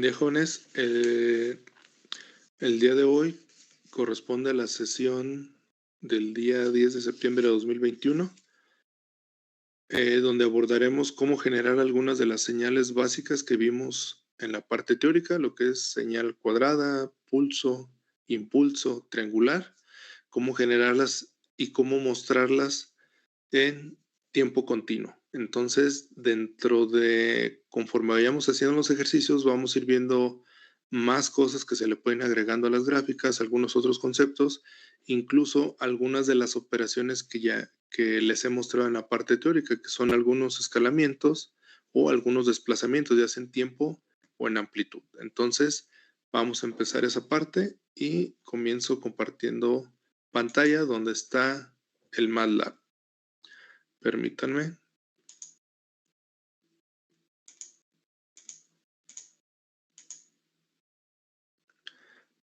Bien, jóvenes, el día de hoy corresponde a la sesión del día 10 de septiembre de 2021, donde abordaremos cómo generar algunas de las señales básicas que vimos en la parte teórica, lo que es señal cuadrada, pulso, impulso, triangular, cómo generarlas y cómo mostrarlas en tiempo continuo. Entonces, conforme vayamos haciendo los ejercicios, vamos a ir viendo más cosas que se le pueden agregando a las gráficas, algunos otros conceptos, incluso algunas de las operaciones que les he mostrado en la parte teórica, que son algunos escalamientos o algunos desplazamientos, ya sea en tiempo o en amplitud. Entonces, vamos a empezar esa parte y comienzo compartiendo pantalla donde está el MATLAB. Permítanme.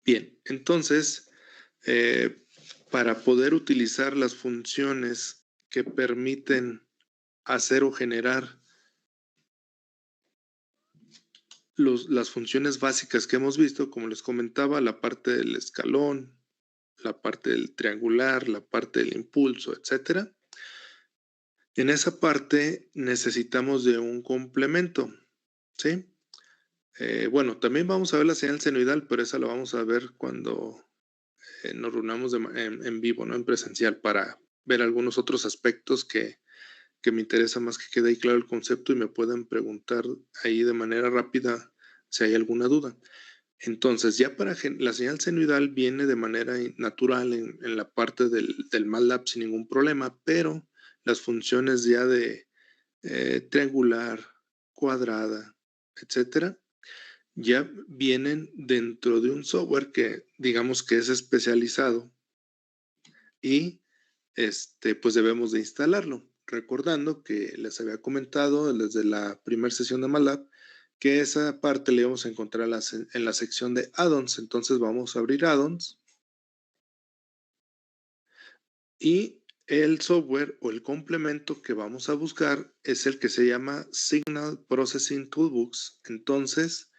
Bien, entonces, para poder utilizar las funciones que permiten hacer o generar las funciones básicas que hemos visto, como les comentaba, la parte del escalón, la parte del triangular, la parte del impulso, etcétera. En esa parte necesitamos de un complemento, ¿sí? Bueno, también vamos a ver la señal senoidal, pero esa la vamos a ver cuando nos reunamos en vivo, ¿no? En presencial, para ver algunos otros aspectos que me interesa más que quede ahí claro el concepto y me puedan preguntar ahí de manera rápida si hay alguna duda. Entonces, ya para la señal senoidal viene de manera natural en la parte del MATLAB sin ningún problema, pero las funciones ya de triangular, cuadrada, etcétera, ya vienen dentro de un software que digamos que es especializado y pues debemos de instalarlo. Recordando que les había comentado desde la primera sesión de MATLAB que esa parte la íbamos a encontrar en la sección de add-ons. Entonces vamos a abrir add-ons y el software o el complemento que vamos a buscar es el que se llama Signal Processing Toolbox. Entonces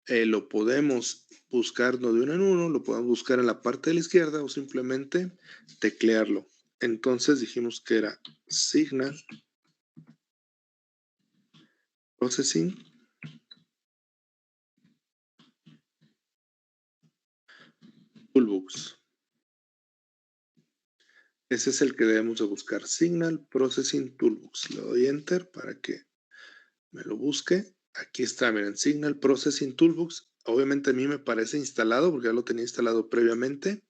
lo podemos buscar no de uno en uno, lo podemos buscar en la parte de la izquierda o simplemente teclearlo. Entonces dijimos que era Signal Processing Toolbox. Ese es el que debemos de buscar, Signal Processing Toolbox. Le doy Enter para que me lo busque. Aquí está, miren, Signal Processing Toolbox. Obviamente a mí me parece instalado porque ya lo tenía instalado previamente,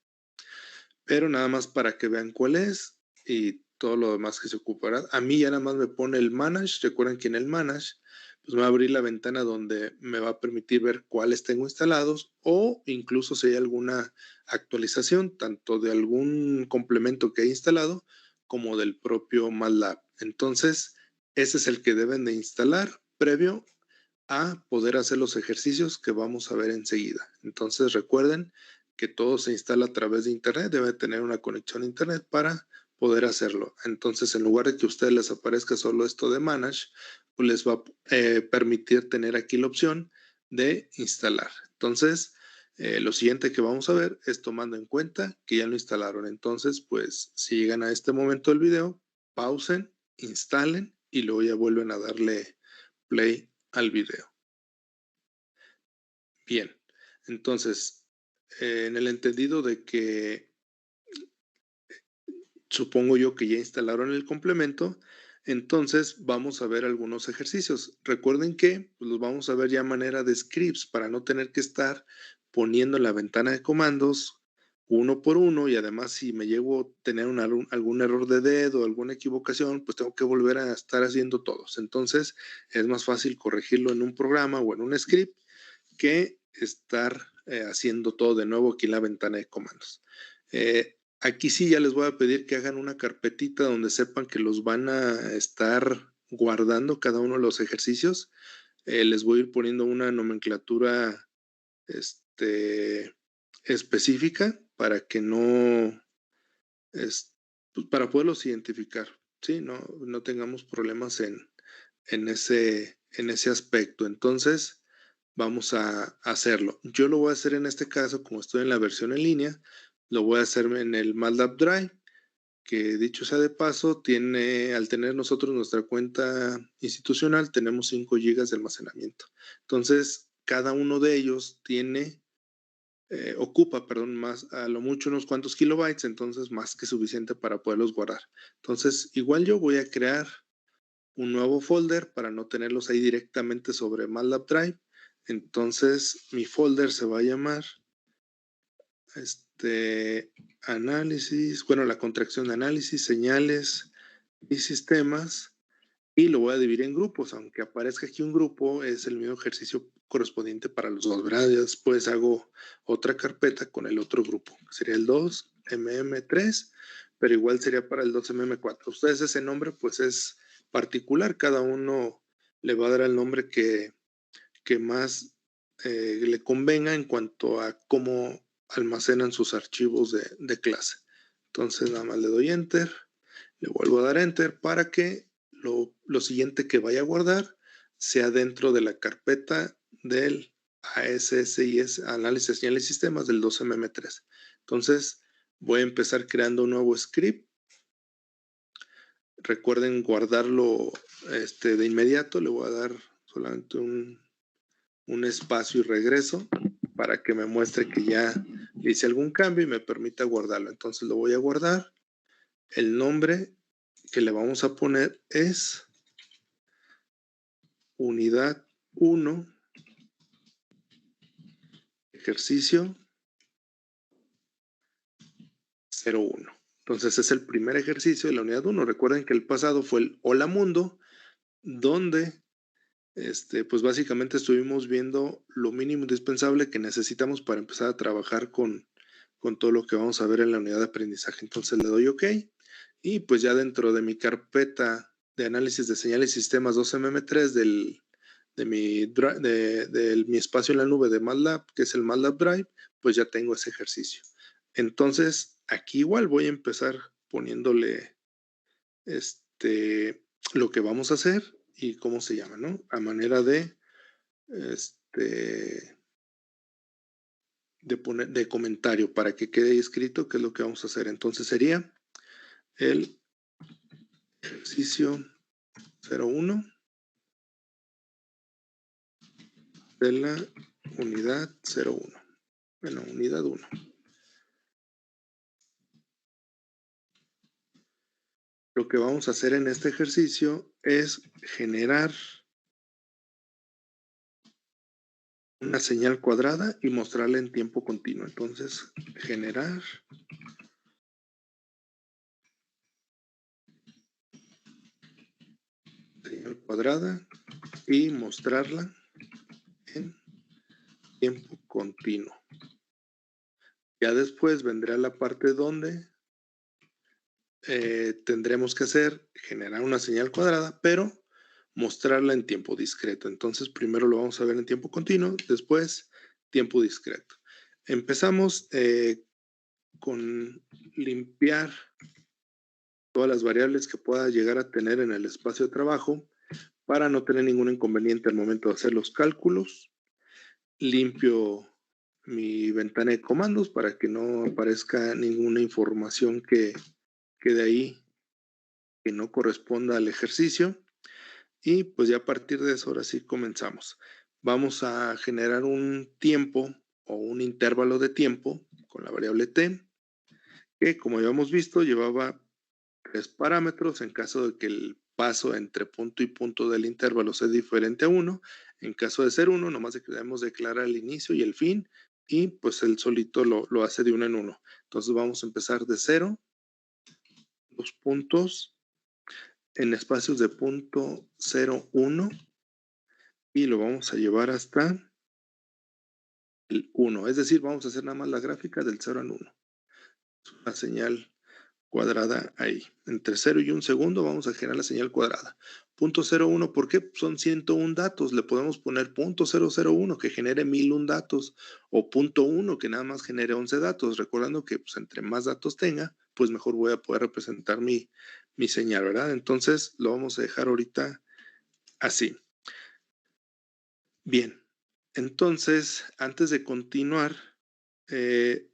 pero nada más para que vean cuál es y todo lo demás que se ocupará. A mí ya nada más me pone el Manage. Recuerden que en el Manage pues me va a abrir la ventana donde me va a permitir ver cuáles tengo instalados o incluso si hay alguna actualización, tanto de algún complemento que he instalado como del propio MATLAB. Entonces, ese es el que deben de instalar previo a poder hacer los ejercicios que vamos a ver enseguida. Entonces, recuerden que todo se instala a través de Internet, debe tener una conexión a Internet para poder hacerlo. Entonces, en lugar de que a ustedes les aparezca solo esto de Manage, pues les va a permitir tener aquí la opción de instalar. Entonces, lo siguiente que vamos a ver es tomando en cuenta que ya lo instalaron. Entonces, pues, si llegan a este momento del video, pausen, instalen y luego ya vuelven a darle play al video. Bien, entonces, en el entendido de que supongo yo que ya instalaron el complemento, entonces vamos a ver algunos ejercicios. Recuerden que pues, los vamos a ver ya a manera de scripts para no tener que estar poniendo en la ventana de comandos uno por uno y además si me llego a tener algún error de dedo o alguna equivocación, pues tengo que volver a estar haciendo todos. Entonces es más fácil corregirlo en un programa o en un script que estar haciendo todo de nuevo aquí en la ventana de comandos. Aquí sí ya les voy a pedir que hagan una carpetita donde sepan que los van a estar guardando cada uno de los ejercicios. Les voy a ir poniendo una nomenclatura específica para que no, es, pues para poderlos identificar, ¿sí? No tengamos problemas en ese aspecto. Entonces, vamos a hacerlo. Yo lo voy a hacer en este caso, como estoy en la versión en línea, lo voy a hacer en el MATLAB Drive, que dicho sea de paso, al tener nosotros nuestra cuenta institucional, tenemos 5 GB de almacenamiento. Entonces, cada uno de ellos ocupa, más, a lo mucho unos cuantos kilobytes, entonces más que suficiente para poderlos guardar. Entonces, igual yo voy a crear un nuevo folder para no tenerlos ahí directamente sobre MATLAB Drive. Entonces, mi folder se va a llamar análisis, la contracción de análisis, señales y sistemas, y lo voy a dividir en grupos. Aunque aparezca aquí un grupo, es el mismo ejercicio correspondiente para los dos, ¿verdad? Y después hago otra carpeta con el otro grupo, que sería el 2MM3, pero igual sería para el 2MM4. Ustedes ese nombre pues es particular, cada uno le va a dar el nombre que más le convenga en cuanto a cómo almacenan sus archivos de clase. Entonces nada más le doy Enter, le vuelvo a dar Enter para que lo siguiente que vaya a guardar sea dentro de la carpeta del ASSIS, Análisis de Señales y Sistemas del 2MM3. Entonces voy a empezar creando un nuevo script. Recuerden guardarlo de inmediato. Le voy a dar solamente un espacio y regreso para que me muestre que ya hice algún cambio y me permita guardarlo. Entonces lo voy a guardar. El nombre que le vamos a poner es unidad 1, ejercicio 01. Entonces es el primer ejercicio de la unidad 1. Recuerden que el pasado fue el Hola Mundo, donde pues básicamente estuvimos viendo lo mínimo indispensable que necesitamos para empezar a trabajar con todo lo que vamos a ver en la unidad de aprendizaje. Entonces le doy OK y pues ya dentro de mi carpeta de análisis de señales y sistemas 2MM3 de mi espacio en la nube de MATLAB, que es el MATLAB Drive, pues ya tengo ese ejercicio. Entonces aquí igual voy a empezar poniéndole lo que vamos a hacer y cómo se llama, ¿no? A manera de comentario para que quede escrito qué es lo que vamos a hacer. Entonces sería el ejercicio 01 de la unidad 01. Bueno, unidad 1. Lo que vamos a hacer en este ejercicio es generar una señal cuadrada y mostrarla en tiempo continuo. Entonces, generar señal cuadrada y mostrarla en tiempo continuo. Ya después vendrá la parte donde tendremos que generar una señal cuadrada, pero mostrarla en tiempo discreto. Entonces, primero lo vamos a ver en tiempo continuo, después tiempo discreto. Empezamos con limpiar todas las variables que pueda llegar a tener en el espacio de trabajo para no tener ningún inconveniente al momento de hacer los cálculos. Limpio mi ventana de comandos para que no aparezca ninguna información que quede ahí que no corresponda al ejercicio. Y pues ya a partir de eso, ahora sí comenzamos. Vamos a generar un tiempo o un intervalo de tiempo con la variable t, que como ya hemos visto llevaba 3 parámetros. En caso de que el paso entre punto y punto del intervalo sea diferente a 1, en caso de ser 1, nomás debemos declarar el inicio y el fin, y pues él solito lo hace de 1 en 1. Entonces vamos a empezar de 0, los puntos en espacios de punto 0, 1, y lo vamos a llevar hasta el 1. Es decir, vamos a hacer nada más la gráfica del 0 al 1. Una señal cuadrada ahí. Entre 0 y 1 segundo vamos a generar la señal cuadrada. Punto 01, ¿por qué? Son 101 datos. Le podemos poner punto 001 que genere 1001 datos, o punto 1 que nada más genere 11 datos. Recordando que pues, entre más datos tenga, pues mejor voy a poder representar mi señal, ¿verdad? Entonces lo vamos a dejar ahorita así. Bien. Entonces, antes de continuar, eh,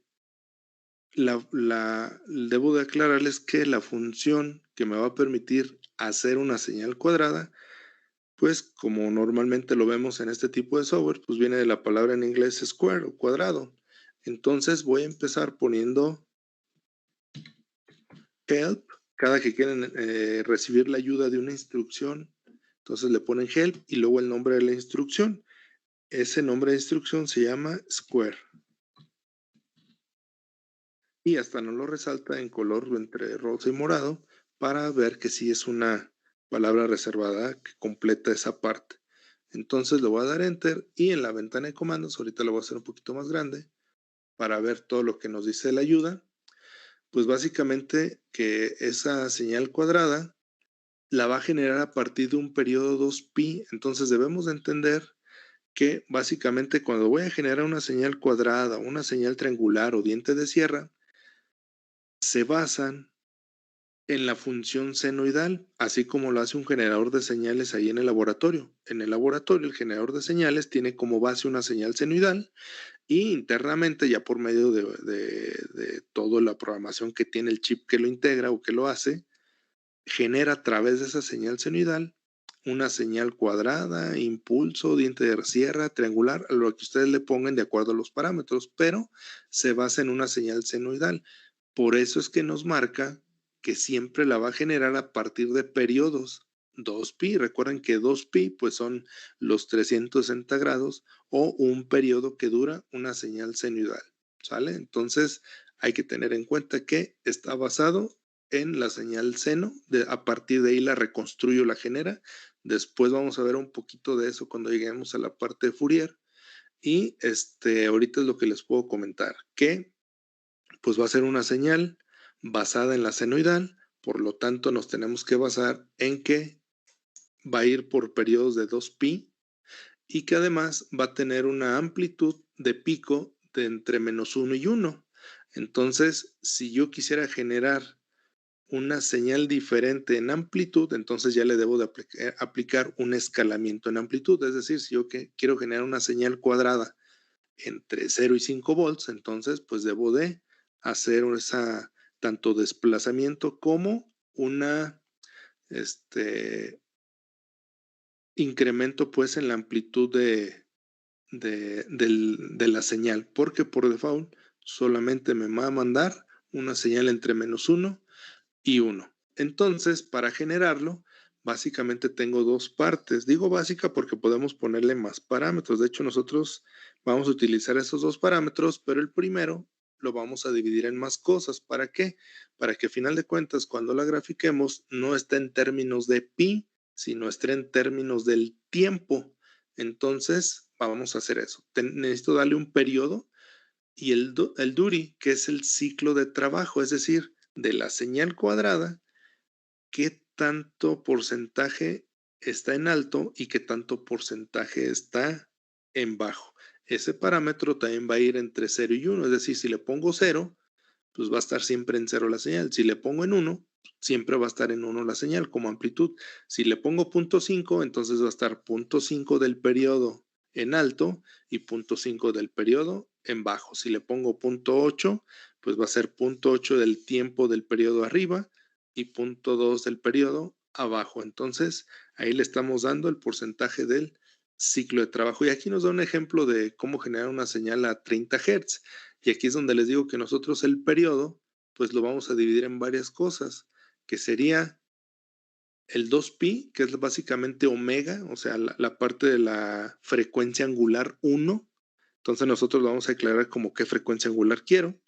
debo de aclararles que la función que me va a permitir hacer una señal cuadrada, pues como normalmente lo vemos en este tipo de software, pues viene de la palabra en inglés square o cuadrado. Entonces voy a empezar poniendo help cada que quieren recibir la ayuda de una instrucción. Entonces le ponen help y luego el nombre de la instrucción. Ese nombre de instrucción se llama square. Y hasta nos lo resalta en color entre rosa y morado para ver que sí es una palabra reservada que completa esa parte. Entonces le voy a dar enter y en la ventana de comandos, ahorita lo voy a hacer un poquito más grande para ver todo lo que nos dice la ayuda. Pues básicamente que esa señal cuadrada la va a generar a partir de un periodo 2pi. Entonces debemos de entender que básicamente cuando voy a generar una señal cuadrada, una señal triangular o diente de sierra, se basan en la función senoidal, así como lo hace un generador de señales ahí en el laboratorio. En el laboratorio, el generador de señales tiene como base una señal senoidal y internamente, ya por medio de toda la programación que tiene el chip que lo integra o que lo hace, genera a través de esa señal senoidal una señal cuadrada, impulso, diente de sierra, triangular, lo que ustedes le pongan de acuerdo a los parámetros, pero se basa en una señal senoidal. Por eso es que nos marca que siempre la va a generar a partir de periodos 2pi. Recuerden que 2pi pues son los 360 grados o un periodo que dura una señal senoidal. ¿Sale? Entonces hay que tener en cuenta que está basado en la señal seno. A partir de ahí la reconstruyo, la genera. Después vamos a ver un poquito de eso cuando lleguemos a la parte de Fourier. Y ahorita es lo que les puedo comentar, que pues va a ser una señal basada en la senoidal, por lo tanto nos tenemos que basar en que va a ir por periodos de 2pi y que además va a tener una amplitud de pico de entre -1 y 1. Entonces, si yo quisiera generar una señal diferente en amplitud, entonces ya le debo de aplicar un escalamiento en amplitud. Es decir, si yo quiero generar una señal cuadrada entre 0 y 5 volts, entonces pues debo de hacer esa tanto desplazamiento como una incremento pues en la amplitud de la señal, porque por default solamente me va a mandar una señal entre -1 y 1. Entonces, para generarlo, básicamente tengo dos partes. Digo básica porque podemos ponerle más parámetros. De hecho, nosotros vamos a utilizar esos dos parámetros, pero el primero lo vamos a dividir en más cosas. ¿Para qué? Para que a final de cuentas, cuando la grafiquemos, no esté en términos de pi, sino esté en términos del tiempo. Entonces, vamos a hacer eso. Necesito darle un periodo y el Duri, que es el ciclo de trabajo, es decir, de la señal cuadrada, qué tanto porcentaje está en alto y qué tanto porcentaje está en bajo. Ese parámetro también va a ir entre 0 y 1, es decir, si le pongo 0, pues va a estar siempre en 0 la señal. Si le pongo en 1, siempre va a estar en 1 la señal como amplitud. Si le pongo 0.5, entonces va a estar 0.5 del periodo en alto y 0.5 del periodo en bajo. Si le pongo 0.8, pues va a ser 0.8 del tiempo del periodo arriba y 0.2 del periodo abajo. Entonces, ahí le estamos dando el porcentaje del ciclo de trabajo. Y aquí nos da un ejemplo de cómo generar una señal a 30 Hz. Y aquí es donde les digo que nosotros el periodo, pues lo vamos a dividir en varias cosas, que sería el 2pi, que es básicamente omega, o sea, la parte de la frecuencia angular 1. Entonces nosotros vamos a declarar como qué frecuencia angular quiero,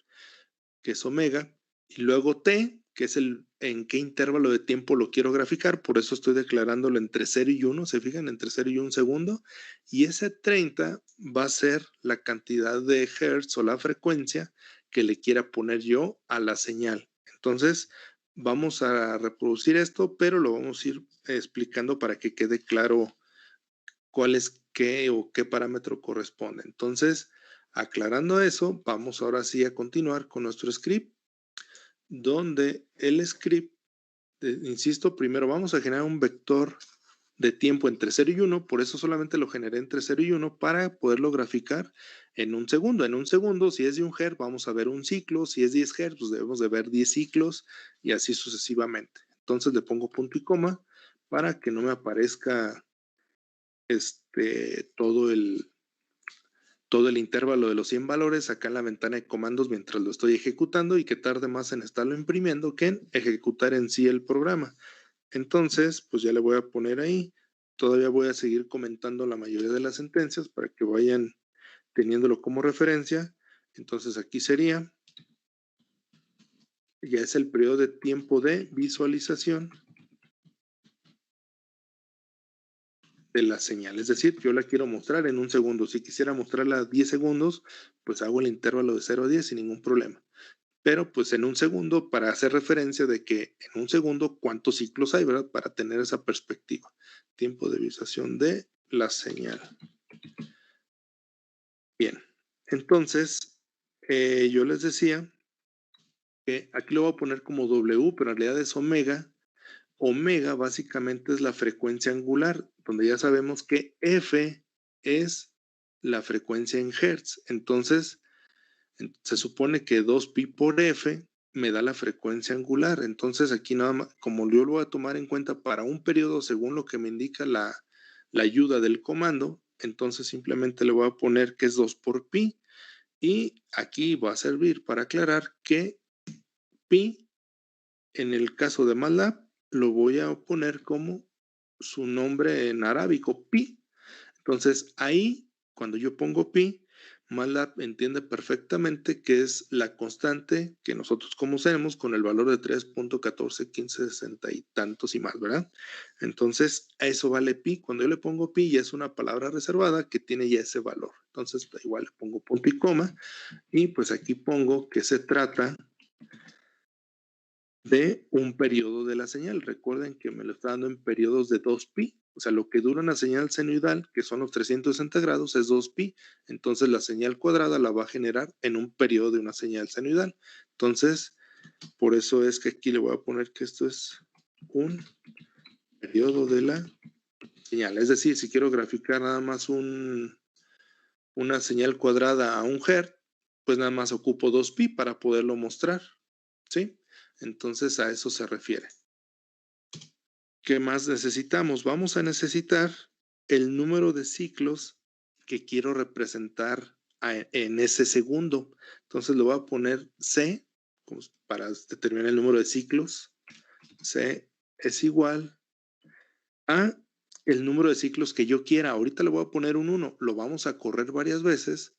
que es omega, y luego t, que es en qué intervalo de tiempo lo quiero graficar, por eso estoy declarándolo entre 0 y 1, se fijan, entre 0 y 1 segundo, y ese 30 va a ser la cantidad de hertz o la frecuencia que le quiera poner yo a la señal. Entonces, vamos a reproducir esto, pero lo vamos a ir explicando para que quede claro cuál es qué o qué parámetro corresponde. Entonces, aclarando eso, vamos ahora sí a continuar con nuestro script, donde el script, insisto, primero vamos a generar un vector de tiempo entre 0 y 1, por eso solamente lo generé entre 0 y 1 para poderlo graficar en un segundo. En un segundo, si es de 1 Hz, vamos a ver un ciclo, si es 10 Hz, pues debemos de ver 10 ciclos y así sucesivamente. Entonces le pongo punto y coma para que no me aparezca todo el intervalo de los 100 valores acá en la ventana de comandos mientras lo estoy ejecutando y que tarde más en estarlo imprimiendo que en ejecutar en sí el programa. Entonces, pues ya le voy a poner ahí. Todavía voy a seguir comentando la mayoría de las sentencias para que vayan teniéndolo como referencia. Entonces aquí sería, ya es el periodo de tiempo de visualización de la señal. Es decir, yo la quiero mostrar en un segundo. Si quisiera mostrarla a 10 segundos, pues hago el intervalo de 0 a 10 sin ningún problema. Pero pues en un segundo, para hacer referencia de que en un segundo cuántos ciclos hay, ¿verdad? Para tener esa perspectiva. Tiempo de visualización de la señal. Bien, entonces yo les decía que aquí lo voy a poner como W, pero en realidad es omega. Omega básicamente es la frecuencia angular, donde ya sabemos que F es la frecuencia en Hertz. Entonces, se supone que 2pi por F me da la frecuencia angular. Entonces, aquí nada más, como yo lo voy a tomar en cuenta para un periodo según lo que me indica la ayuda del comando, entonces simplemente le voy a poner que es 2 por pi. Y aquí va a servir para aclarar que pi, en el caso de MATLAB, lo voy a poner como su nombre en arábico, pi. Entonces ahí, cuando yo pongo pi, MATLAB entiende perfectamente que es la constante que nosotros conocemos con el valor de 3.141560 y tantos y más, ¿verdad? Entonces, a eso vale pi. Cuando yo le pongo pi, ya es una palabra reservada que tiene ya ese valor. Entonces, igual le pongo punto y coma. Y pues aquí pongo que se trata de un periodo de la señal. Recuerden que me lo está dando en periodos de 2pi. O sea, lo que dura una señal senoidal, que son los 360 grados, es 2pi. Entonces, la señal cuadrada la va a generar en un periodo de una señal senoidal. Entonces, por eso es que aquí le voy a poner que esto es un periodo de la señal. Es decir, si quiero graficar nada más una señal cuadrada a 1 Hz, pues nada más ocupo 2pi para poderlo mostrar. ¿Sí? Entonces a eso se refiere. ¿Qué más necesitamos? Vamos a necesitar el número de ciclos que quiero representar en ese segundo. Entonces le voy a poner C para determinar el número de ciclos. C es igual a el número de ciclos que yo quiera. Ahorita le voy a poner un 1. Lo vamos a correr varias veces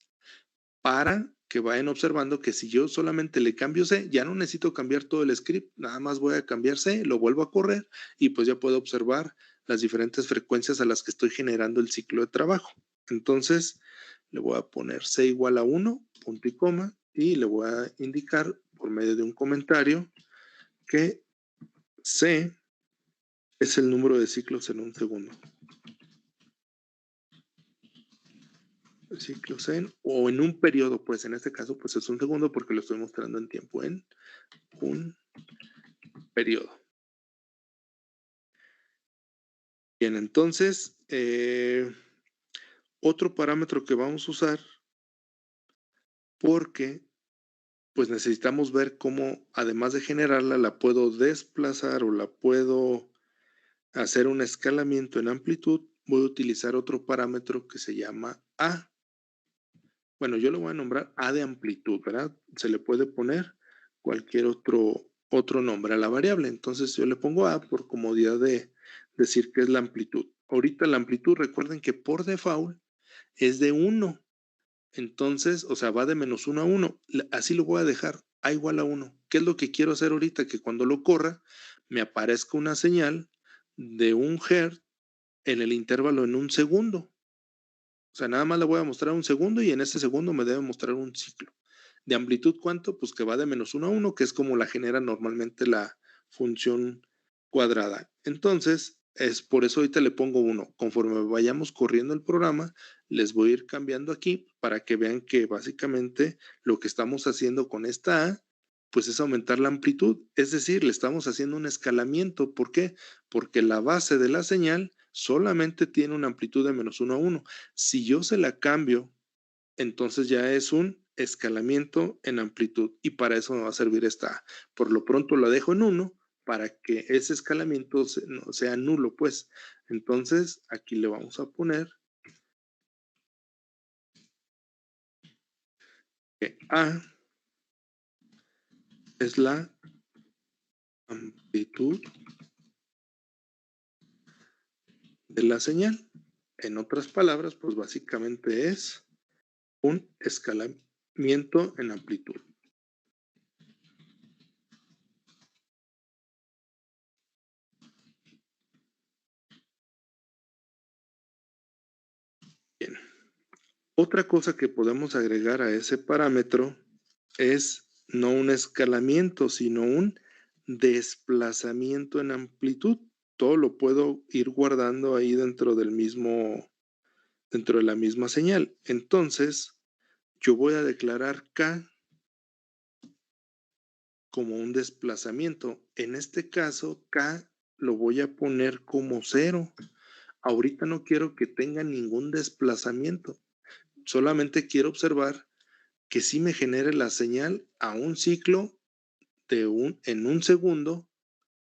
para que vayan observando que si yo solamente le cambio C, ya no necesito cambiar todo el script, nada más voy a cambiar C, lo vuelvo a correr y pues ya puedo observar las diferentes frecuencias a las que estoy generando el ciclo de trabajo. Entonces, le voy a poner C igual a 1, punto y coma, y le voy a indicar por medio de un comentario que C es el número de ciclos en un segundo. Ciclos o en un periodo, pues en este caso pues es un segundo porque lo estoy mostrando en tiempo, en un periodo. Bien, entonces otro parámetro que vamos a usar, porque pues necesitamos ver cómo además de generarla la puedo desplazar o la puedo hacer un escalamiento en amplitud, voy a utilizar otro parámetro que se llama A. Bueno, yo lo voy a nombrar A de amplitud, ¿verdad? Se le puede poner cualquier otro nombre a la variable. Entonces yo le pongo A por comodidad de decir que es la amplitud. Ahorita la amplitud, recuerden que por default es de 1. Entonces, o sea, va de -1 a 1. Así lo voy a dejar, A igual a 1. ¿Qué es lo que quiero hacer ahorita? Que cuando lo corra, me aparezca una señal de 1 Hz en el intervalo en un segundo. O sea, nada más le voy a mostrar un segundo y en ese segundo me debe mostrar un ciclo. ¿De amplitud cuánto? Pues que va de -1 a 1, que es como la genera normalmente la función cuadrada. Entonces, es por eso ahorita le pongo 1. Conforme vayamos corriendo el programa, les voy a ir cambiando aquí para que vean que básicamente lo que estamos haciendo con esta A, pues es aumentar la amplitud. Es decir, le estamos haciendo un escalamiento. ¿Por qué? Porque la base de la señal solamente tiene una amplitud de -1 a 1. Si yo se la cambio, entonces ya es un escalamiento en amplitud y para eso me va a servir esta A. Por lo pronto la dejo en 1 para que ese escalamiento no sea nulo, pues. Entonces aquí le vamos a poner que A es la amplitud de la señal. En otras palabras, pues básicamente es un escalamiento en amplitud. Bien. Otra cosa que podemos agregar a ese parámetro es no un escalamiento, sino un desplazamiento en amplitud. Todo lo puedo ir guardando ahí dentro de la misma señal. Entonces, yo voy a declarar K como un desplazamiento. En este caso, K lo voy a poner como 0. Ahorita no quiero que tenga ningún desplazamiento. Solamente quiero observar que sí me genere la señal a un ciclo en un segundo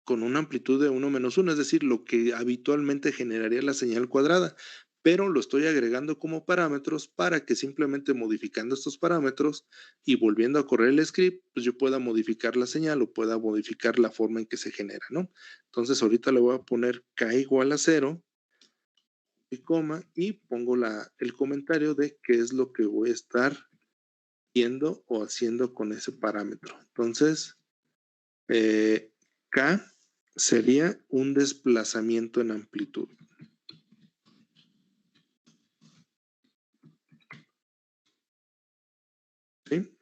con una amplitud de 1 menos 1, es decir, lo que habitualmente generaría la señal cuadrada, pero lo estoy agregando como parámetros para que simplemente modificando estos parámetros y volviendo a correr el script, pues yo pueda modificar la señal o pueda modificar la forma en que se genera, ¿no? Entonces ahorita le voy a poner K igual a 0 y coma y pongo el comentario de qué es lo que voy a estar viendo o haciendo con ese parámetro. Entonces, K sería un desplazamiento en amplitud. ¿Sí?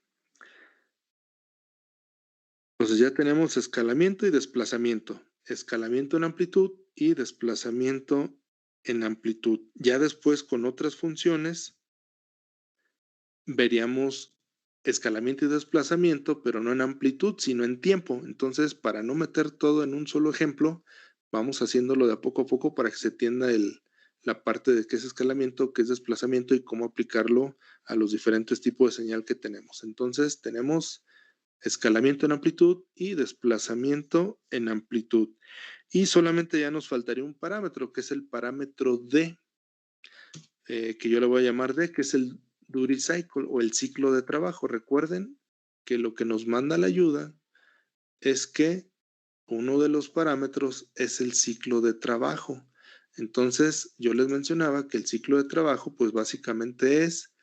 Entonces ya tenemos escalamiento y desplazamiento. Escalamiento en amplitud y desplazamiento en amplitud. Ya después con otras funciones veríamos escalamiento y desplazamiento, pero no en amplitud, sino en tiempo. Entonces, para no meter todo en un solo ejemplo, vamos haciéndolo de a poco para que se entienda la parte de qué es escalamiento, qué es desplazamiento y cómo aplicarlo a los diferentes tipos de señal que tenemos. Entonces, tenemos escalamiento en amplitud y desplazamiento en amplitud. Y solamente ya nos faltaría un parámetro, que es el parámetro D, que yo le voy a llamar D, que es el duty cycle o el ciclo de trabajo. Recuerden que lo que nos manda la ayuda es que uno de los parámetros es el ciclo de trabajo. Entonces, yo les mencionaba que el ciclo de trabajo, pues básicamente es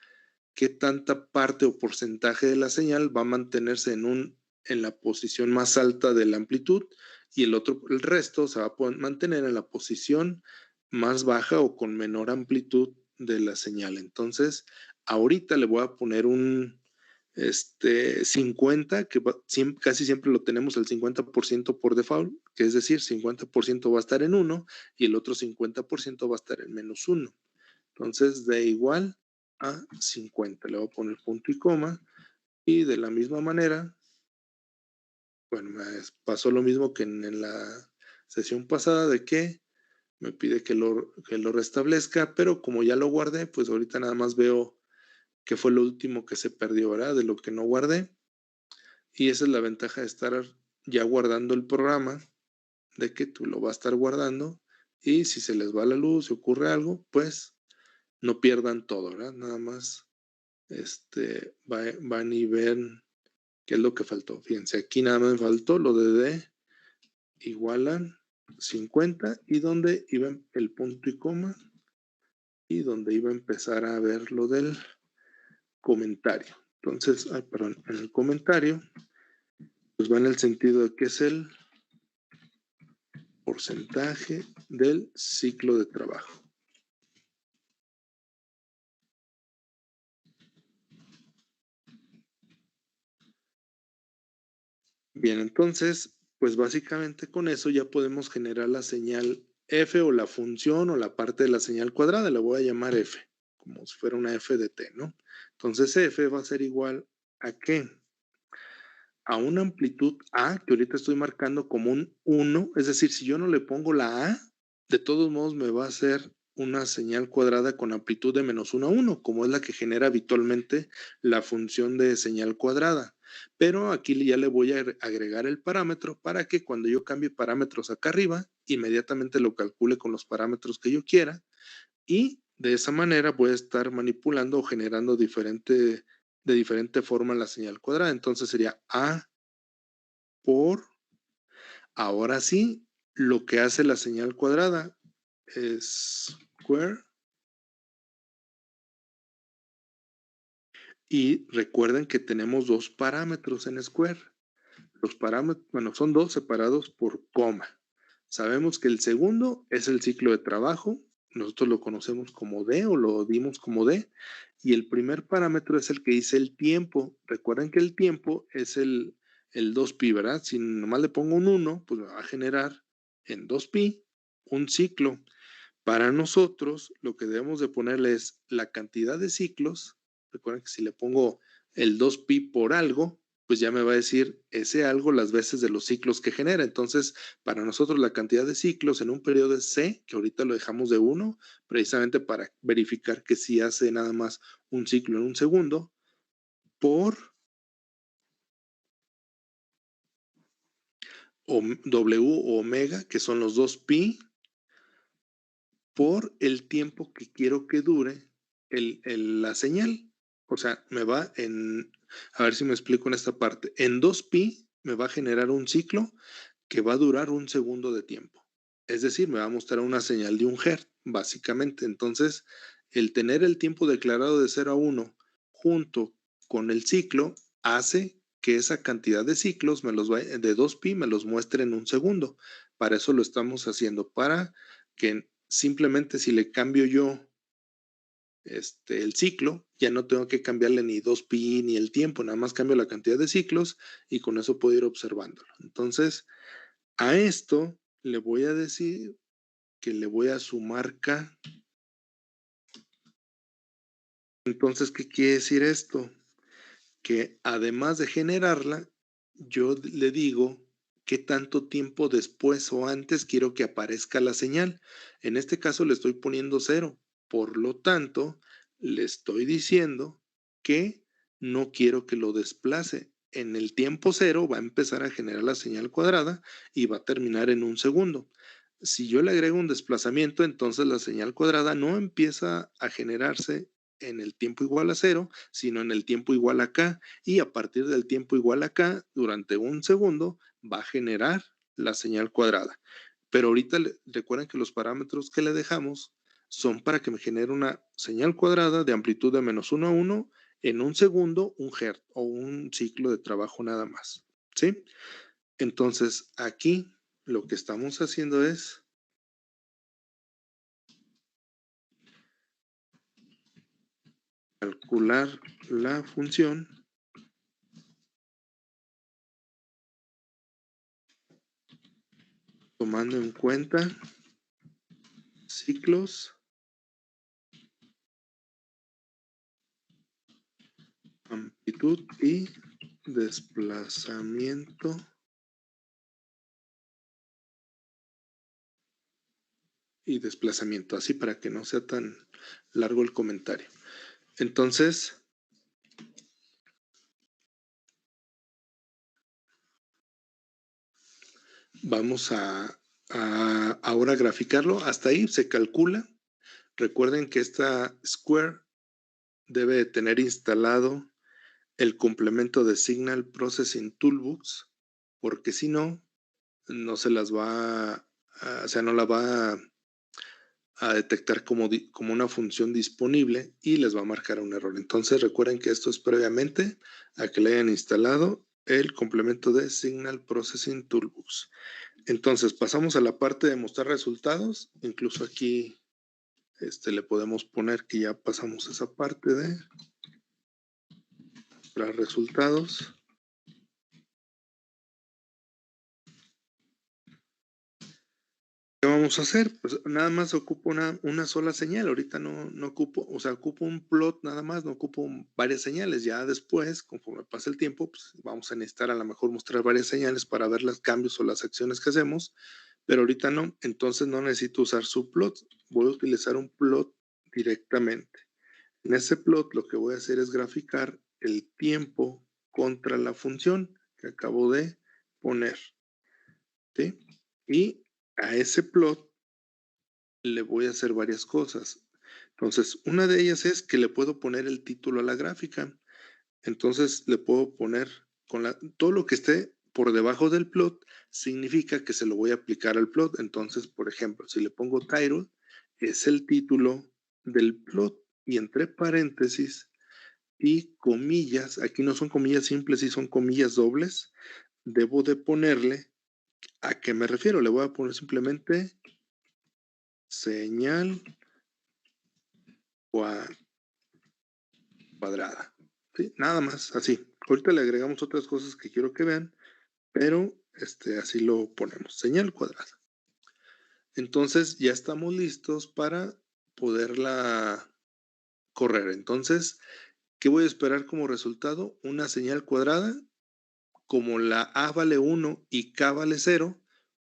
qué tanta parte o porcentaje de la señal va a mantenerse en la posición más alta de la amplitud y el resto se va a mantener en la posición más baja o con menor amplitud de la señal. Entonces, ahorita le voy a poner un 50, que casi siempre lo tenemos al 50% por default, que es decir, 50% va a estar en 1 y el otro 50% va a estar en -1. Entonces, de igual a 50. Le voy a poner punto y coma. Y de la misma manera, bueno, me pasó lo mismo que en la sesión pasada de que me pide que lo restablezca, pero como ya lo guardé, pues ahorita nada más veo qué fue lo último que se perdió, ¿verdad? De lo que no guardé. Y esa es la ventaja de estar ya guardando el programa, de que tú lo vas a estar guardando y si se les va la luz, si ocurre algo, pues no pierdan todo, ¿verdad? Nada más van y ven qué es lo que faltó. Fíjense, aquí nada más me faltó lo de D igual a 50 y donde iba el punto y coma y donde iba a empezar a ver lo del comentario. Entonces, perdón, en el comentario, pues va en el sentido de que es el porcentaje del ciclo de trabajo. Bien, entonces, pues básicamente con eso ya podemos generar la señal f o la función o la parte de la señal cuadrada, la voy a llamar f, como si fuera una f de t, ¿no? Entonces f va a ser igual a ¿qué? A una amplitud a, que ahorita estoy marcando como un 1, es decir, si yo no le pongo la a, de todos modos me va a hacer una señal cuadrada con amplitud de -1 a 1, como es la que genera habitualmente la función de señal cuadrada. Pero aquí ya le voy a agregar el parámetro para que cuando yo cambie parámetros acá arriba, inmediatamente lo calcule con los parámetros que yo quiera y de esa manera voy a estar manipulando o generando de diferente forma la señal cuadrada. Entonces sería A por, ahora sí, lo que hace la señal cuadrada es square. Y recuerden que tenemos dos parámetros en square. Los parámetros, bueno, son dos separados por coma. Sabemos que el segundo es el ciclo de trabajo. Nosotros lo conocemos como D o lo dimos como D. Y el primer parámetro es el que dice el tiempo. Recuerden que el tiempo es el 2pi, ¿verdad? Si nomás le pongo un 1, pues me va a generar en 2pi un ciclo. Para nosotros, lo que debemos de ponerle es la cantidad de ciclos. Recuerden que si le pongo el 2pi por algo, pues ya me va a decir ese algo las veces de los ciclos que genera. Entonces, para nosotros la cantidad de ciclos en un periodo es C, que ahorita lo dejamos de 1, precisamente para verificar que sí hace nada más un ciclo en un segundo, por W o omega, que son los 2pi, por el tiempo que quiero que dure la señal. O sea, me va a ver si me explico en esta parte. En 2pi me va a generar un ciclo que va a durar un segundo de tiempo. Es decir, me va a mostrar una señal de un hertz, básicamente. Entonces, el tener el tiempo declarado de 0 a 1 junto con el ciclo hace que esa cantidad de ciclos de 2pi me los muestre en un segundo. Para eso lo estamos haciendo, para que simplemente si le cambio yo el ciclo, ya no tengo que cambiarle ni 2pi ni el tiempo, nada más cambio la cantidad de ciclos y con eso puedo ir observándolo. Entonces, a esto le voy a decir que le voy a sumar K. Entonces, ¿qué quiere decir esto? Que además de generarla, yo le digo qué tanto tiempo después o antes quiero que aparezca la señal. En este caso le estoy poniendo 0. Por lo tanto, le estoy diciendo que no quiero que lo desplace. En el tiempo 0 va a empezar a generar la señal cuadrada y va a terminar en un segundo. Si yo le agrego un desplazamiento, entonces la señal cuadrada no empieza a generarse en el tiempo igual a 0, sino en el tiempo igual a K, y a partir del tiempo igual a K, durante un segundo, va a generar la señal cuadrada. Pero ahorita recuerden que los parámetros que le dejamos son para que me genere una señal cuadrada de amplitud de -1 a 1 en un segundo, un hertz o un ciclo de trabajo nada más. ¿Sí? Entonces, aquí lo que estamos haciendo es calcular la función tomando en cuenta ciclos, amplitud y desplazamiento así para que no sea tan largo el comentario. Entonces, vamos a ahora graficarlo. Hasta ahí se calcula. Recuerden que esta Square debe tener instalado el complemento de Signal Processing Toolbox, porque si no, no se las va o sea, no la va a detectar como una función disponible y les va a marcar un error. Entonces recuerden que esto es previamente a que le hayan instalado el complemento de Signal Processing Toolbox. Entonces pasamos a la parte de mostrar resultados. Incluso aquí le podemos poner que ya pasamos esa parte de mostrar resultados. ¿Qué vamos a hacer? Pues nada más ocupo una sola señal. Ahorita no ocupo, o sea, ocupo un plot nada más, no ocupo varias señales. Ya después, conforme pasa el tiempo, pues vamos a necesitar a lo mejor mostrar varias señales para ver los cambios o las acciones que hacemos. pero ahorita no, entonces no necesito usar subplot, voy a utilizar un plot directamente. En ese plot lo que voy a hacer es graficar el tiempo contra la función que acabo de poner, ¿sí? Y a ese plot le voy a hacer varias cosas. Entonces, una de ellas es que le puedo poner el título a la gráfica. Entonces, le puedo poner todo lo que esté por debajo del plot significa que se lo voy a aplicar al plot. Entonces, por ejemplo, si le pongo title, es el título del plot y entre paréntesis y comillas, aquí no son comillas simples, sí son comillas dobles, debo de ponerle, ¿a qué me refiero? Le voy a poner simplemente señal cuadrada. ¿Sí? Nada más, así. Ahorita le agregamos otras cosas que quiero que vean, pero así lo ponemos, señal cuadrada. Entonces ya estamos listos para poderla correr. Entonces, ¿qué voy a esperar como resultado? Una señal cuadrada, como la A vale 1 y K vale 0,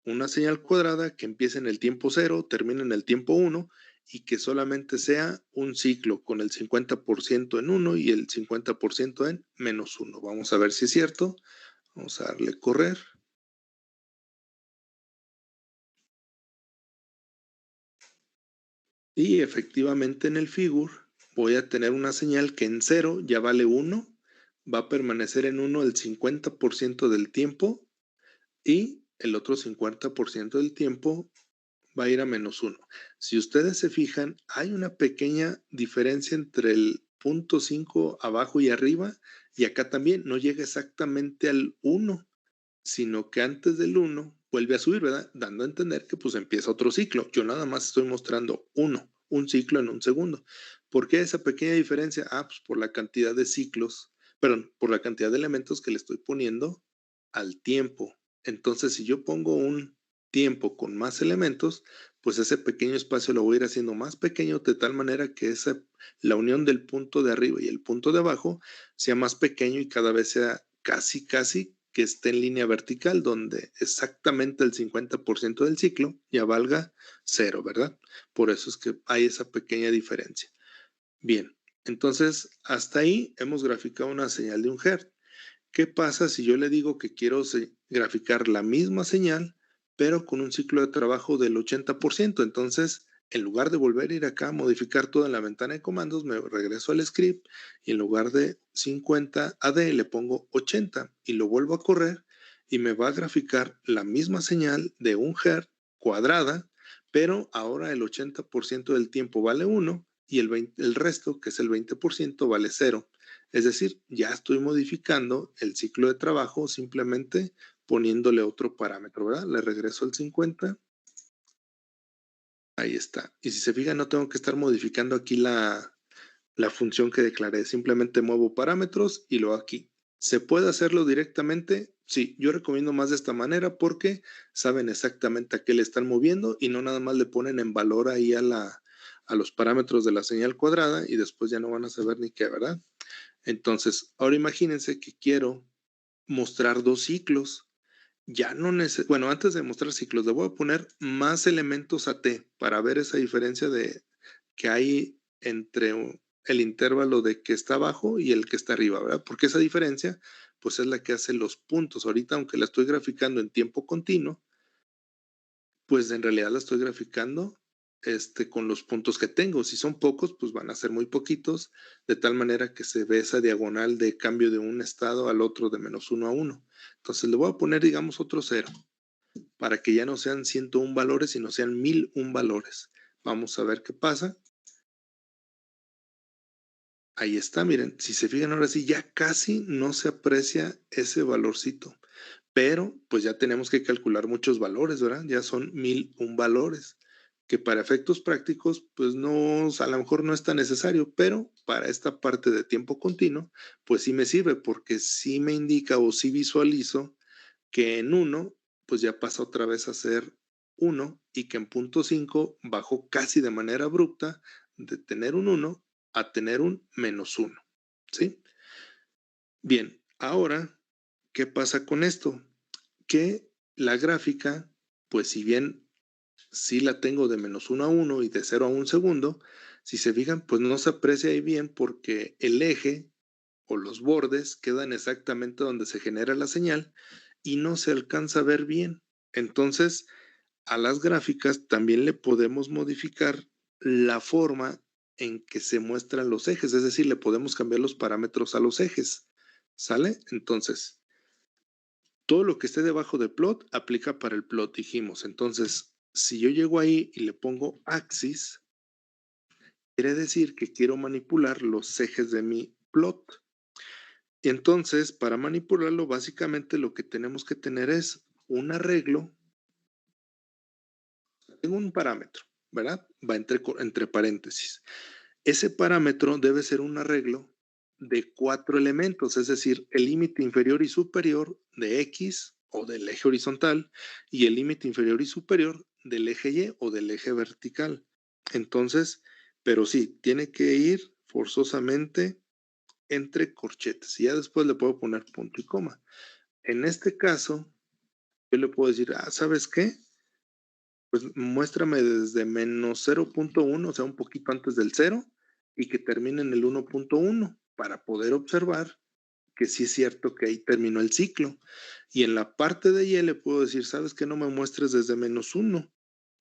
una señal cuadrada que empiece en el tiempo 0, termine en el tiempo 1 y que solamente sea un ciclo con el 50% en 1 y el 50% en -1. Vamos a ver si es cierto. Vamos a darle correr. Y efectivamente en el figure voy a tener una señal que en 0 ya vale 1, va a permanecer en 1 el 50% del tiempo y el otro 50% del tiempo va a ir a -1. Si ustedes se fijan, hay una pequeña diferencia entre el punto 5 abajo y arriba, y acá también no llega exactamente al 1, sino que antes del 1 vuelve a subir, ¿verdad? Dando a entender que pues empieza otro ciclo. Yo nada más estoy mostrando un ciclo en un segundo. ¿Por qué esa pequeña diferencia? Pues por la cantidad de ciclos, perdón, por la cantidad de elementos que le estoy poniendo al tiempo. Entonces, si yo pongo un tiempo con más elementos, pues ese pequeño espacio lo voy a ir haciendo más pequeño de tal manera que la unión del punto de arriba y el punto de abajo sea más pequeño y cada vez sea casi que esté en línea vertical, donde exactamente el 50% del ciclo ya valga 0, ¿verdad? Por eso es que hay esa pequeña diferencia. Bien, entonces hasta ahí hemos graficado una señal de un hertz. ¿Qué pasa si yo le digo que quiero graficar la misma señal, pero con un ciclo de trabajo del 80%? Entonces, en lugar de volver a ir acá a modificar toda la ventana de comandos, me regreso al script y en lugar de 50 AD le pongo 80 y lo vuelvo a correr y me va a graficar la misma señal de un hertz cuadrada, pero ahora el 80% del tiempo vale 1 y el resto, que es el 20%, vale 0. Es decir, ya estoy modificando el ciclo de trabajo simplemente poniéndole otro parámetro, ¿verdad? Le regreso al 50. Ahí está. Y si se fijan, no tengo que estar modificando aquí la función que declaré. Simplemente muevo parámetros y lo hago aquí. ¿Se puede hacerlo directamente? Sí, yo recomiendo más de esta manera porque saben exactamente a qué le están moviendo y no nada más le ponen en valor ahí a los parámetros de la señal cuadrada y después ya no van a saber ni qué, ¿verdad? Entonces, ahora imagínense que quiero mostrar dos ciclos. Ya no necesito, bueno, antes de mostrar ciclos, le voy a poner más elementos a T para ver esa diferencia que hay entre el intervalo de que está abajo y el que está arriba, ¿verdad? Porque esa diferencia, pues es la que hace los puntos. Ahorita, aunque la estoy graficando en tiempo continuo, pues en realidad la estoy graficando con los puntos que tengo. Si son pocos, pues van a ser muy poquitos, de tal manera que se ve esa diagonal de cambio de un estado al otro de -1 a 1. Entonces le voy a poner, digamos, otro 0, para que ya no sean 101 valores, sino sean 1001 valores. Vamos a ver qué pasa. Ahí está, miren, si se fijan ahora sí, ya casi no se aprecia ese valorcito. Pero pues ya tenemos que calcular muchos valores, ¿verdad? Ya son 1001 valores, que para efectos prácticos, pues no, a lo mejor no es tan necesario, pero para esta parte de tiempo continuo, pues sí me sirve porque sí me indica o sí visualizo que en 1, pues ya pasa otra vez a ser 1 y que en punto 5 bajó casi de manera abrupta de tener un 1 a tener un -1, ¿sí? Bien, ahora, ¿qué pasa con esto? Que la gráfica pues si bien sí la tengo de -1 a 1 y de 0 a 1 segundo, si se fijan, pues no se aprecia ahí bien porque el eje o los bordes quedan exactamente donde se genera la señal y no se alcanza a ver bien. Entonces, a las gráficas también le podemos modificar la forma en que se muestran los ejes, es decir, le podemos cambiar los parámetros a los ejes. ¿Sale? Entonces, todo lo que esté debajo de plot aplica para el plot, dijimos. Entonces, si yo llego ahí y le pongo axis, quiere decir que quiero manipular los ejes de mi plot. Y entonces, para manipularlo, básicamente lo que tenemos que tener es un arreglo. Tengo un parámetro, ¿verdad? Va entre paréntesis. Ese parámetro debe ser un arreglo de 4 elementos, es decir, el límite inferior y superior de X o del eje horizontal y el límite inferior y superior del eje Y o del eje vertical. Entonces, pero sí, tiene que ir forzosamente entre corchetes y ya después le puedo poner punto y coma. En este caso, yo le puedo decir, ¿sabes qué? Pues muéstrame desde -0.1, o sea, un poquito antes del 0, y que termine en el 1.1 para poder observar que sí es cierto que ahí terminó el ciclo. Y en la parte de Y le puedo decir, ¿sabes qué? No me muestres desde -1,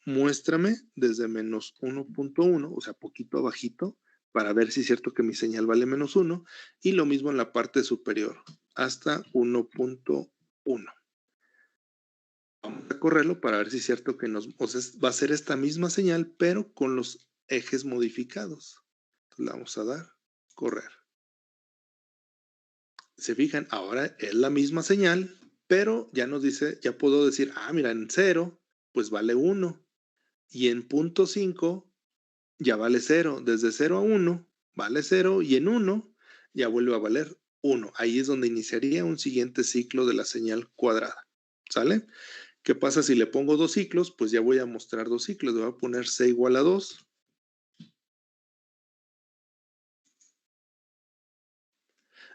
muéstrame desde -1.1, o sea, poquito abajito, para ver si es cierto que mi señal vale -1, y lo mismo en la parte superior, hasta 1.1. Vamos a correrlo para ver si es cierto que va a ser esta misma señal, pero con los ejes modificados. Entonces le vamos a dar correr. Se fijan, ahora es la misma señal, pero ya nos dice, ya puedo decir, mira, en 0, pues vale 1. Y en .5 ya vale 0. Desde 0 a 1 vale 0 y en 1 ya vuelve a valer 1. Ahí es donde iniciaría un siguiente ciclo de la señal cuadrada. ¿Sale? ¿Qué pasa si le pongo 2 ciclos? Pues ya voy a mostrar 2 ciclos. Le voy a poner C igual a 2.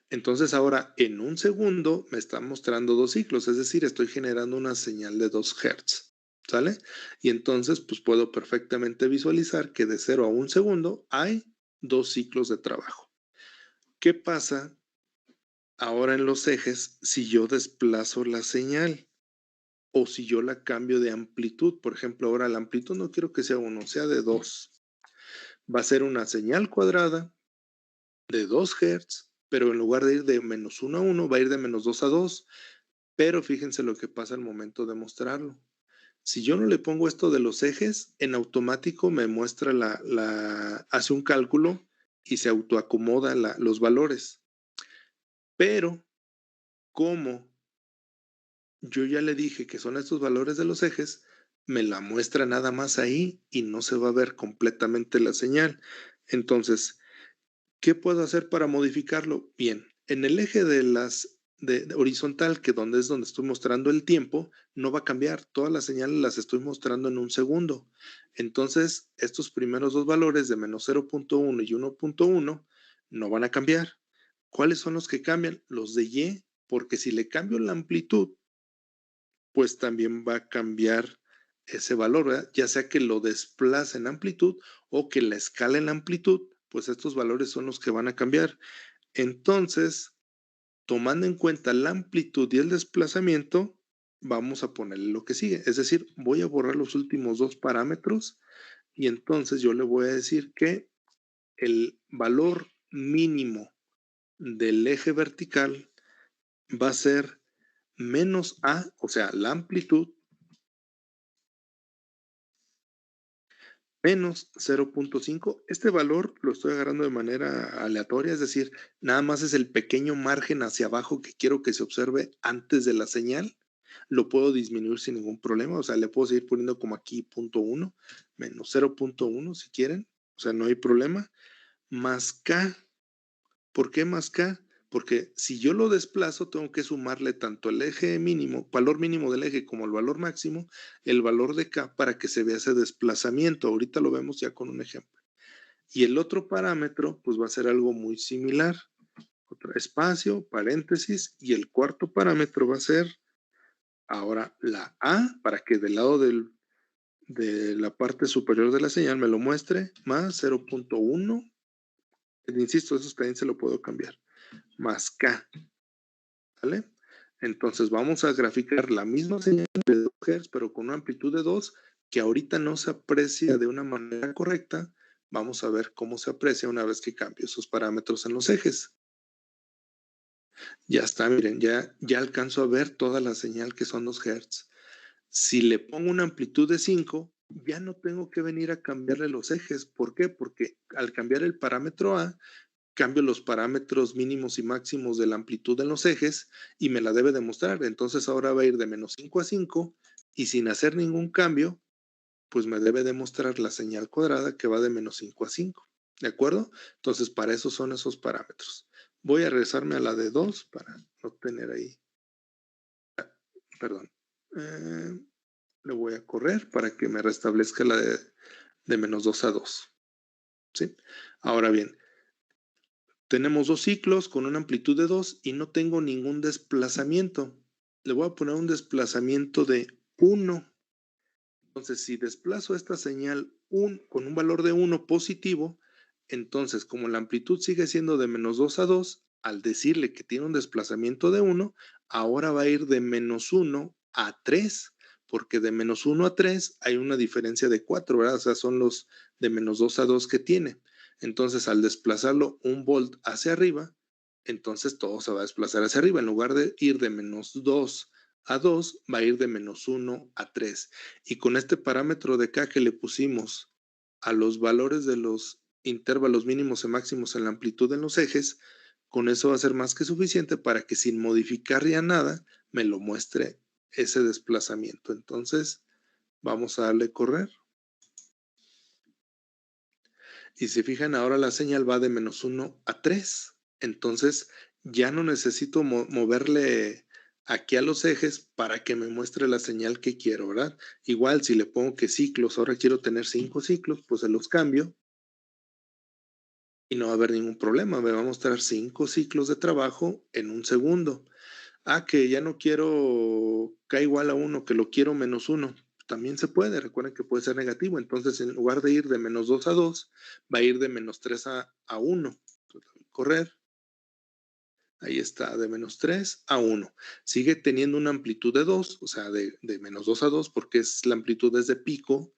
Entonces ahora en un segundo me está mostrando 2 ciclos, es decir, estoy generando una señal de 2 Hz. ¿Sale? Y entonces pues puedo perfectamente visualizar que de 0 a 1 segundo hay 2 ciclos de trabajo. ¿Qué pasa ahora en los ejes si yo desplazo la señal? O si yo la cambio de amplitud. Por ejemplo, ahora la amplitud no quiero que sea 1, sea de 2. Va a ser una señal cuadrada de 2 Hz, pero en lugar de ir de -1 a 1, va a ir de -2 a 2. Pero fíjense lo que pasa al momento de mostrarlo. Si yo no le pongo esto de los ejes, en automático me muestra hace un cálculo y se autoacomoda los valores. Pero como yo ya le dije que son estos valores de los ejes, me la muestra nada más ahí y no se va a ver completamente la señal. Entonces, ¿qué puedo hacer para modificarlo? Bien, en el eje de horizontal, que es donde estoy mostrando el tiempo, no va a cambiar. Todas las señales las estoy mostrando en un segundo. Entonces, estos primeros dos valores de -0.1 y 1.1 no van a cambiar. ¿Cuáles son los que cambian? Los de Y, porque si le cambio la amplitud, pues también va a cambiar ese valor, ¿verdad? Ya sea que lo desplace en amplitud o que la escala en amplitud, pues estos valores son los que van a cambiar. Entonces, tomando en cuenta la amplitud y el desplazamiento, vamos a ponerle lo que sigue. Es decir, voy a borrar los últimos dos parámetros y entonces yo le voy a decir que el valor mínimo del eje vertical va a ser menos A, o sea, la amplitud, menos 0.5. Este valor lo estoy agarrando de manera aleatoria, es decir, nada más es el pequeño margen hacia abajo que quiero que se observe antes de la señal. Lo puedo disminuir sin ningún problema, o sea, le puedo seguir poniendo como aquí 0.1, menos 0.1 si quieren, o sea, no hay problema. Más K, ¿por qué más K? Porque si yo lo desplazo, tengo que sumarle tanto el eje mínimo, valor mínimo del eje, como el valor máximo, el valor de K para que se vea ese desplazamiento. Ahorita lo vemos ya con un ejemplo. Y el otro parámetro, pues va a ser algo muy similar. Otro espacio, paréntesis, y el cuarto parámetro va a ser Ahora la A, para que del lado de la parte superior de la señal me lo muestre, más 0.1. Insisto, eso también se lo puedo cambiar. Más K, ¿vale? Entonces vamos a graficar la misma señal de 2 Hz, pero con una amplitud de 2, que ahorita no se aprecia de una manera correcta. Vamos a ver cómo se aprecia una vez que cambio esos parámetros en los ejes. Ya está, miren, ya alcanzo a ver toda la señal que son 2 Hz. Si le pongo una amplitud de 5, ya no tengo que venir a cambiarle los ejes. ¿Por qué? Porque al cambiar el parámetro A, cambio los parámetros mínimos y máximos de la amplitud en los ejes y me la debe demostrar. Entonces ahora va a ir de menos 5 a 5 y sin hacer ningún cambio, pues me debe demostrar la señal cuadrada que va de menos 5 a 5. ¿De acuerdo? Entonces para eso son esos parámetros. Voy a regresarme a la de 2 para no tener ahí. Perdón. Le voy a correr para que me restablezca la de menos 2 a 2. ¿Sí? Ahora bien, tenemos 2 ciclos con una amplitud de 2 y no tengo ningún desplazamiento. Le voy a poner un desplazamiento de 1. Entonces, si desplazo esta señal con un valor de 1 positivo, entonces como la amplitud sigue siendo de menos 2 a 2, al decirle que tiene un desplazamiento de 1, ahora va a ir de menos 1 a 3, porque de menos 1 a 3 hay una diferencia de 4, ¿verdad? O sea, son los de menos 2 a 2 que tiene. Entonces, al desplazarlo un volt hacia arriba, entonces todo se va a desplazar hacia arriba. En lugar de ir de menos 2 a 2, va a ir de menos 1 a 3. Y con este parámetro de K que le pusimos a los valores de los intervalos mínimos y máximos en la amplitud en los ejes, con eso va a ser más que suficiente para que sin modificar ya nada me lo muestre ese desplazamiento. Entonces, vamos a darle correr. Y si fijan, ahora la señal va de menos 1 a 3. Entonces, ya no necesito moverle aquí a los ejes para que me muestre la señal que quiero, ¿verdad? Igual, si le pongo que ciclos, ahora quiero tener 5 ciclos, pues se los cambio y no va a haber ningún problema. Me va a mostrar 5 ciclos de trabajo en un segundo. Ah, que ya no quiero K igual a 1, que lo quiero menos 1. También se puede, recuerden que puede ser negativo. Entonces, en lugar de ir de menos 2 a 2, va a ir de menos 3 a 1. Correr. Ahí está, de menos 3 a 1. Sigue teniendo una amplitud de 2, o sea, de menos 2 a 2, porque la amplitud es de pico,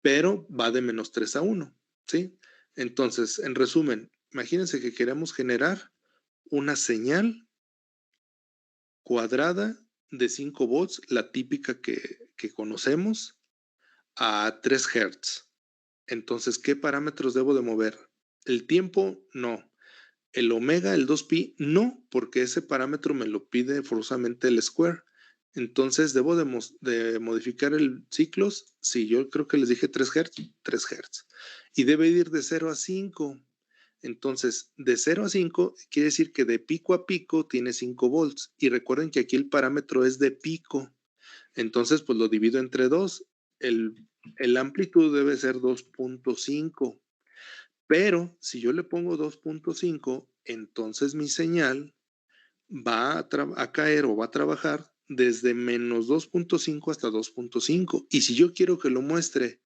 pero va de menos 3 a 1, ¿sí? Entonces, en resumen, imagínense que queremos generar una señal cuadrada de 5 volts, la típica que conocemos, a 3 Hz. Entonces, ¿qué parámetros debo de mover? El tiempo, no. El omega, el 2pi, no, porque ese parámetro me lo pide forzosamente el square. Entonces, ¿debo de modificar el ciclos? Sí, yo creo que les dije 3 Hz, 3 Hz. Y debe ir de 0 a 5. Entonces, de 0 a 5 quiere decir que de pico a pico tiene 5 volts. Y recuerden que aquí el parámetro es de pico. Entonces, pues lo divido entre 2. El amplitud debe ser 2.5. Pero si yo le pongo 2.5, entonces mi señal va a caer o va a trabajar desde menos 2.5 hasta 2.5. Y si yo quiero que lo muestre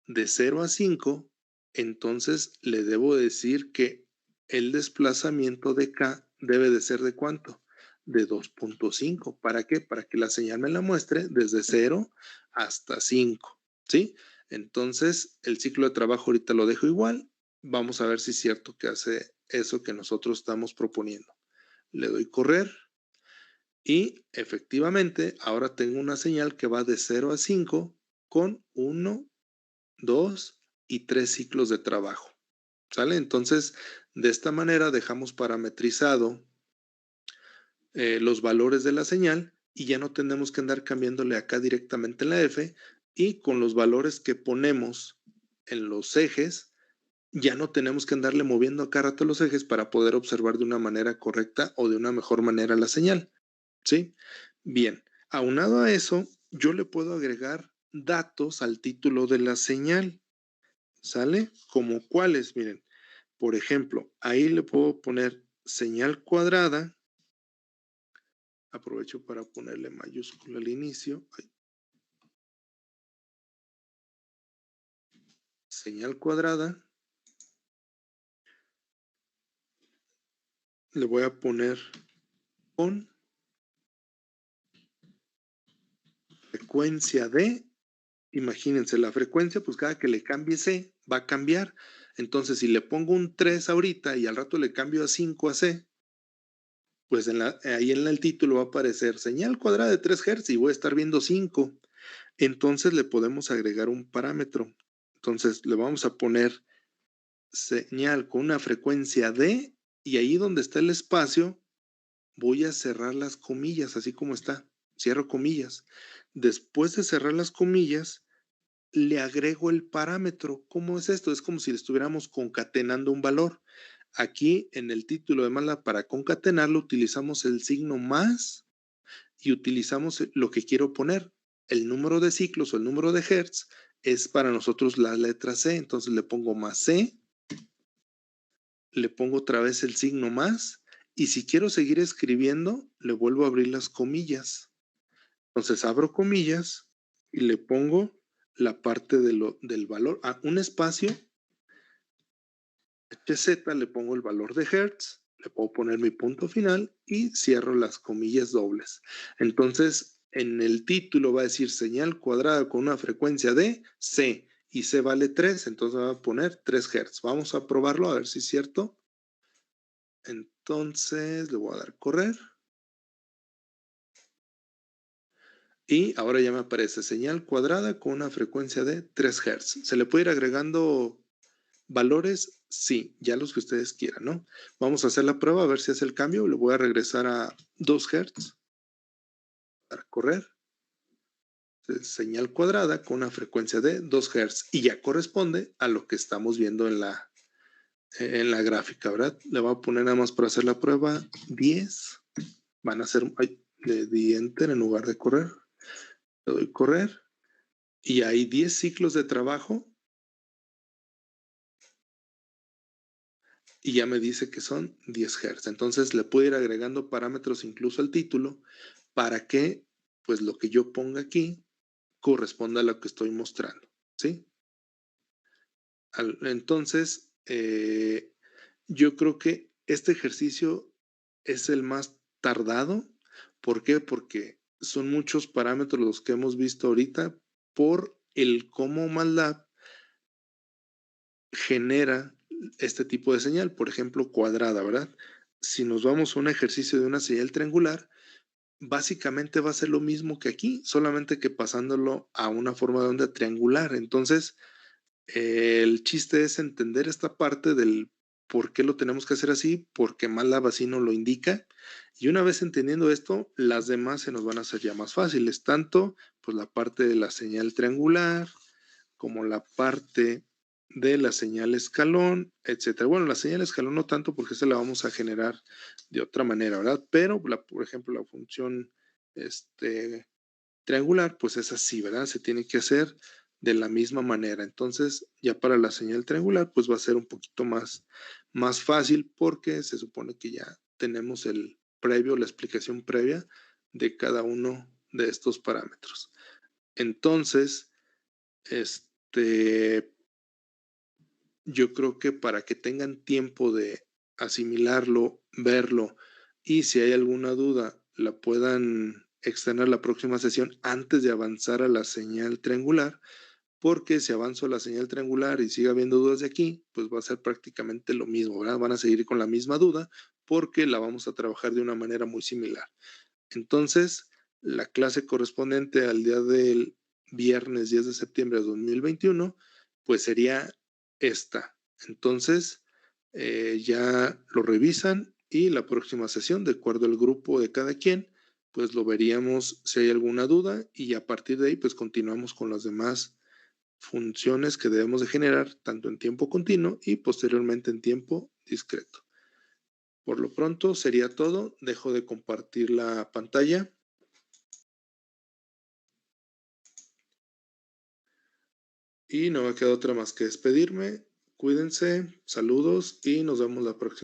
de 0 a 5, entonces le debo decir que el desplazamiento de K debe de ser de ¿cuánto? De 2.5. ¿Para qué? Para que la señal me la muestre desde 0 hasta 5. ¿Sí? Entonces, el ciclo de trabajo ahorita lo dejo igual. Vamos a ver si es cierto que hace eso que nosotros estamos proponiendo. Le doy correr y efectivamente ahora tengo una señal que va de 0 a 5 con 1, 2 y 3 ciclos de trabajo. ¿Sale? Entonces, de esta manera dejamos parametrizado los valores de la señal y ya no tenemos que andar cambiándole acá directamente en la F, y con los valores que ponemos en los ejes, ya no tenemos que andarle moviendo acá rato los ejes para poder observar de una manera correcta o de una mejor manera la señal. ¿Sí? Bien, aunado a eso, yo le puedo agregar datos al título de la señal. ¿Sale? Como cuáles, miren, por ejemplo, ahí le puedo poner señal cuadrada Aprovecho para ponerle mayúscula al inicio. Señal cuadrada. Le voy a poner con frecuencia de, imagínense, la frecuencia, pues cada que le cambie C, va a cambiar. Entonces, si le pongo un 3 ahorita y al rato le cambio a 5 a C, pues ahí en el título va a aparecer señal cuadrada de 3 Hz y voy a estar viendo 5. Entonces le podemos agregar un parámetro. Entonces le vamos a poner señal con una frecuencia de, y ahí donde está el espacio, voy a cerrar las comillas, así como está. Cierro comillas. Después de cerrar las comillas, le agrego el parámetro. ¿Cómo es esto? Es como si le estuviéramos concatenando un valor. Aquí en el título de MATLAB, para concatenarlo, utilizamos el signo más y utilizamos lo que quiero poner. El número de ciclos o el número de hertz es para nosotros la letra C. Entonces le pongo más C, le pongo otra vez el signo más, y si quiero seguir escribiendo, le vuelvo a abrir las comillas. Entonces abro comillas y le pongo la parte del valor, un espacio, HZ, le pongo el valor de hertz, le puedo poner mi punto final y cierro las comillas dobles. Entonces, en el título va a decir señal cuadrada con una frecuencia de C, y C vale 3, entonces va a poner 3 Hz. Vamos a probarlo a ver si es cierto. Entonces le voy a dar correr. Y ahora ya me aparece señal cuadrada con una frecuencia de 3 Hz. ¿Se le puede ir agregando valores? Sí, ya los que ustedes quieran, ¿no? Vamos a hacer la prueba a ver si hace el cambio. Le voy a regresar a 2 Hz para correr. Señal cuadrada con una frecuencia de 2 Hz y ya corresponde a lo que estamos viendo en la gráfica, ¿verdad? Le voy a poner nada más para hacer la prueba 10. Van a hacer, le di enter en lugar de correr. Le doy correr y hay 10 ciclos de trabajo y ya me dice que son 10 Hz. Entonces le puedo ir agregando parámetros incluso al título para que pues lo que yo ponga aquí corresponda a lo que estoy mostrando, ¿sí? Entonces, yo creo que este ejercicio es el más tardado. ¿Por qué? Porque son muchos parámetros los que hemos visto ahorita por el cómo MATLAB genera este tipo de señal, por ejemplo, cuadrada, ¿verdad? Si nos vamos a un ejercicio de una señal triangular, básicamente va a ser lo mismo que aquí, solamente que pasándolo a una forma de onda triangular. Entonces, el chiste es entender esta parte del por qué lo tenemos que hacer así, porque MATLAB así nos lo indica. Y una vez entendiendo esto, las demás se nos van a hacer ya más fáciles, tanto pues la parte de la señal triangular, como la parte de la señal escalón, etcétera. Bueno, la señal escalón no tanto porque esa la vamos a generar de otra manera, ¿verdad? Pero, por ejemplo, la función triangular, pues es así, ¿verdad? Se tiene que hacer de la misma manera. Entonces, ya para la señal triangular, pues va a ser un poquito más fácil porque se supone que ya tenemos el previo, la explicación previa de cada uno de estos parámetros. Entonces, yo creo que para que tengan tiempo de asimilarlo, verlo, y si hay alguna duda, la puedan externar la próxima sesión antes de avanzar a la señal triangular, porque si avanzo a la señal triangular y sigue habiendo dudas de aquí, pues va a ser prácticamente lo mismo, ¿verdad? Van a seguir con la misma duda porque la vamos a trabajar de una manera muy similar. Entonces, la clase correspondiente al día del viernes 10 de septiembre de 2021, pues sería esta. Entonces, ya lo revisan y la próxima sesión, de acuerdo al grupo de cada quien, pues lo veríamos si hay alguna duda y a partir de ahí, pues continuamos con las demás funciones que debemos de generar tanto en tiempo continuo y posteriormente en tiempo discreto. Por lo pronto sería todo. Dejo de compartir la pantalla. Y no me queda otra más que despedirme. Cuídense, saludos y nos vemos la próxima.